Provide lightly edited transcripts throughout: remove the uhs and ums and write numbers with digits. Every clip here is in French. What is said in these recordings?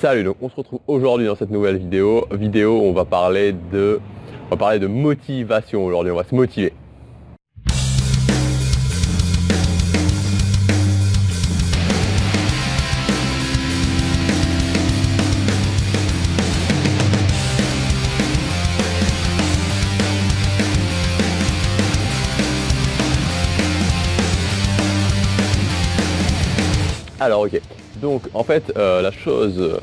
Salut, donc on se retrouve aujourd'hui dans cette nouvelle vidéo où on va parler de motivation. Aujourd'hui on va se motiver. Alors ok, donc en fait la chose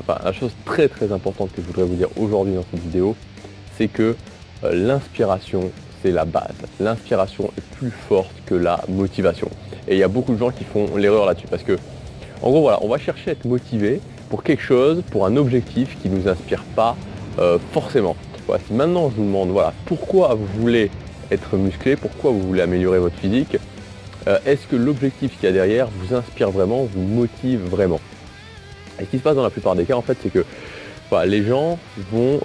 très très importante que je voudrais vous dire aujourd'hui dans cette vidéo, c'est que l'inspiration c'est la base. L'inspiration est plus forte que la motivation. Et il y a beaucoup de gens qui font l'erreur là-dessus parce que en gros voilà, on va chercher à être motivé pour quelque chose, pour un objectif qui ne nous inspire pas forcément. Voilà, si maintenant je vous demande voilà, pourquoi vous voulez être musclé, pourquoi vous voulez améliorer votre physique, est-ce que l'objectif qu'il y a derrière vous inspire vraiment, vous motive vraiment? Et ce qui se passe dans la plupart des cas en fait, c'est que voilà, les gens vont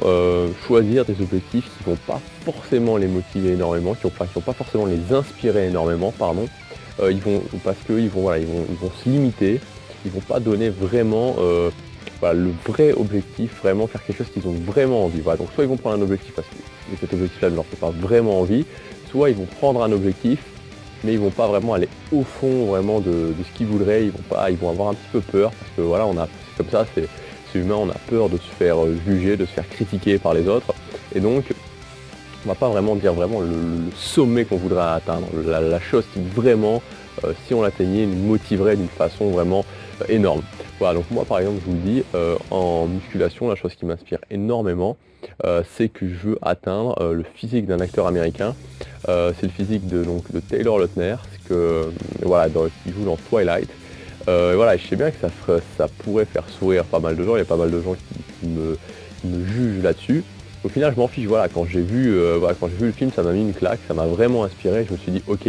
choisir des objectifs qui ne vont pas forcément les motiver énormément, qui vont pas forcément les inspirer énormément, pardon. Parce qu'ils vont se limiter, ils vont pas donner vraiment le vrai objectif, vraiment faire quelque chose qu'ils ont vraiment envie. Voilà, donc soit ils vont prendre un objectif parce que cet objectif-là ne leur fait pas vraiment envie, soit ils vont prendre un objectif mais ils vont pas vraiment aller au fond vraiment de ce qu'ils voudraient, ils vont avoir un petit peu peur parce que voilà, c'est comme ça, c'est humain, on a peur de se faire juger, de se faire critiquer par les autres, et donc on va pas vraiment dire vraiment le sommet qu'on voudrait atteindre, la chose qui vraiment, si on l'atteignait, nous motiverait d'une façon vraiment énorme. Voilà, donc moi par exemple je vous le dis, en musculation, la chose qui m'inspire énormément, c'est que je veux atteindre le physique d'un acteur américain. C'est le physique de Taylor Lautner, qui joue dans Twilight. Voilà, je sais bien que ça pourrait faire sourire pas mal de gens, il y a pas mal de gens qui me jugent là-dessus. Au final je m'en fiche, voilà, quand j'ai vu le film, ça m'a mis une claque, ça m'a vraiment inspiré, je me suis dit ok,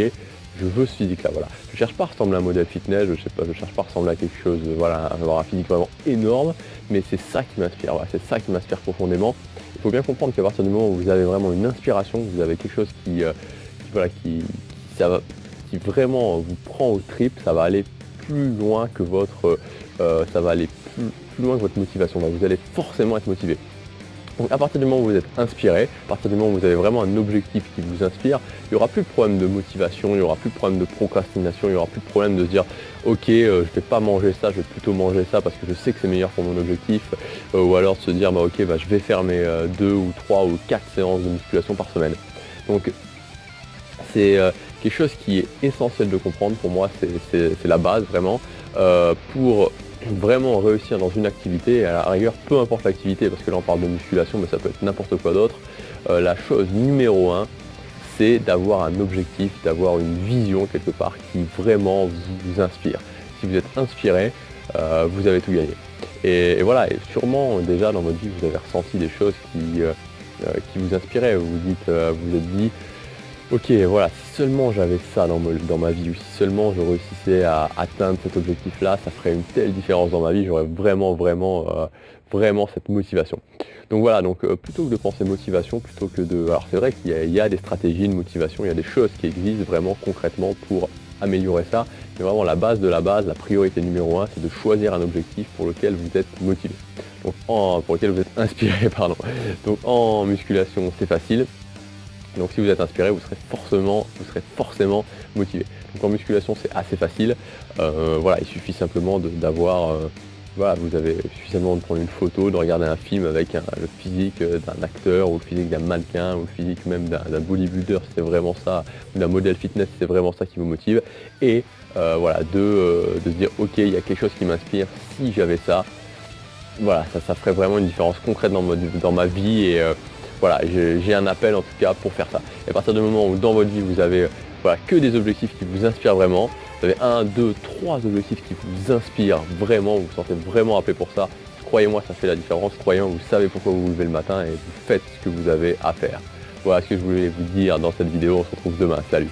je veux ce physique-là, voilà. Je cherche pas à ressembler à un modèle fitness, je cherche pas à ressembler à quelque chose, voilà, avoir un physique vraiment énorme, mais c'est ça qui m'inspire, voilà, c'est ça qui m'inspire profondément. Il faut bien comprendre qu'à partir du moment où vous avez vraiment une inspiration, vous avez quelque chose qui vraiment vous prend aux tripes, ça va aller plus loin que votre motivation. Vous allez forcément être motivé. Donc à partir du moment où vous êtes inspiré, à partir du moment où vous avez vraiment un objectif qui vous inspire, il n'y aura plus de problème de motivation, il n'y aura plus de problème de procrastination, il n'y aura plus de problème de se dire ok, je ne vais pas manger ça, je vais plutôt manger ça parce que je sais que c'est meilleur pour mon objectif, ou alors de se dire je vais faire mes 2 ou 3 ou 4 séances de musculation par semaine. Donc c'est quelque chose qui est essentiel de comprendre, pour moi c'est la base vraiment, pour vraiment réussir dans une activité, et à la rigueur peu importe l'activité, parce que là on parle de musculation mais ça peut être n'importe quoi d'autre. La chose numéro 1, c'est d'avoir un objectif, d'avoir une vision quelque part qui vraiment vous inspire. Si vous êtes inspiré, vous avez tout gagné. Et voilà, et sûrement déjà dans votre vie vous avez ressenti des choses qui vous inspiraient, vous êtes dit ok, voilà, si seulement j'avais ça dans ma vie, ou si seulement je réussissais à atteindre cet objectif-là, ça ferait une telle différence dans ma vie, j'aurais vraiment cette motivation. Donc voilà, plutôt que de penser motivation, plutôt que de... Alors c'est vrai qu'il y a des stratégies de motivation, il y a des choses qui existent vraiment concrètement pour améliorer ça, mais vraiment la base de la base, la priorité numéro 1, c'est de choisir un objectif pour lequel vous êtes motivé. Pour lequel vous êtes inspiré, pardon. Donc en musculation, c'est facile. Donc si vous êtes inspiré, vous serez forcément motivé. Donc en musculation, c'est assez facile. Il suffit simplement vous avez suffisamment de prendre une photo, de regarder un film avec le physique d'un acteur, ou le physique d'un mannequin, ou le physique même d'un bodybuilder, si c'est vraiment ça, ou d'un modèle fitness, si c'est vraiment ça qui vous motive. Et de se dire ok, il y a quelque chose qui m'inspire, si j'avais ça, voilà, ça ferait vraiment une différence concrète dans ma vie. Et voilà, j'ai un appel en tout cas pour faire ça. Et à partir du moment où dans votre vie vous avez que des objectifs qui vous inspirent vraiment, vous avez 1, 2, 3 objectifs qui vous inspirent vraiment, vous vous sentez vraiment appelé pour ça, croyez-moi, ça fait la différence, croyez-moi, vous savez pourquoi vous vous levez le matin et vous faites ce que vous avez à faire. Voilà ce que je voulais vous dire dans cette vidéo, on se retrouve demain, salut.